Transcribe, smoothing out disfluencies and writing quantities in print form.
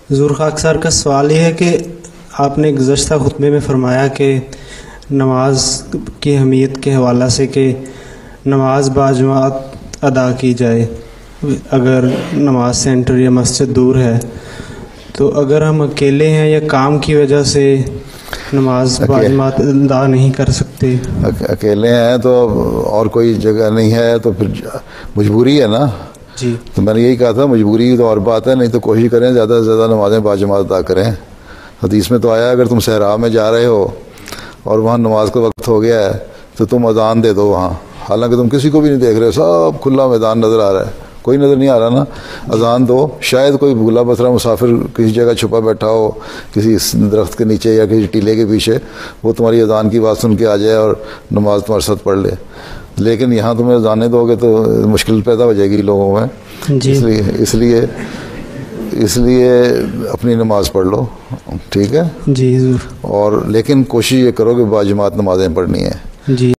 حضور خاک سار کا سوال یہ ہے کہ آپ نے گزشتہ خطبے میں فرمایا کہ نماز کی اہمیت کے حوالہ سے کہ نماز باجماعت ادا کی جائے اگر نماز سینٹر یا مسجد دور ہے، تو اگر ہم اکیلے ہیں یا کام کی وجہ سے نماز باجماعت ادا نہیں کر سکتے، اکیلے ہیں تو اور کوئی جگہ نہیں ہے تو پھر مجبوری ہے نا. جی تو میں نے یہی کہا تھا مجبوری تو اور بات ہے، نہیں تو کوشش کریں زیادہ سے زیادہ نمازیں باجماعت ادا کریں. حدیث میں تو آیا اگر تم صحرا میں جا رہے ہو اور وہاں نماز کا وقت ہو گیا ہے تو تم اذان دے دو وہاں، حالانکہ تم کسی کو بھی نہیں دیکھ رہے، سب کھلا میدان نظر آ رہا ہے، کوئی نظر نہیں آ رہا نا، اذان دو. شاید کوئی بھولا بسرا مسافر کسی جگہ چھپا بیٹھا ہو کسی درخت کے نیچے یا کسی ٹیلے کے پیچھے، وہ تمہاری اذان کی بات سن کے آ جائے اور نماز تمہارے ساتھ پڑھ لے. لیکن یہاں تمہیں اذانیں دو گے تو مشکل پیدا ہو جائے گی لوگوں میں. جی اس لیے اپنی نماز پڑھ لو، ٹھیک ہے. جی ضرور. اور لیکن کوشش یہ کرو کہ باجماعت نمازیں پڑھنی ہیں. جی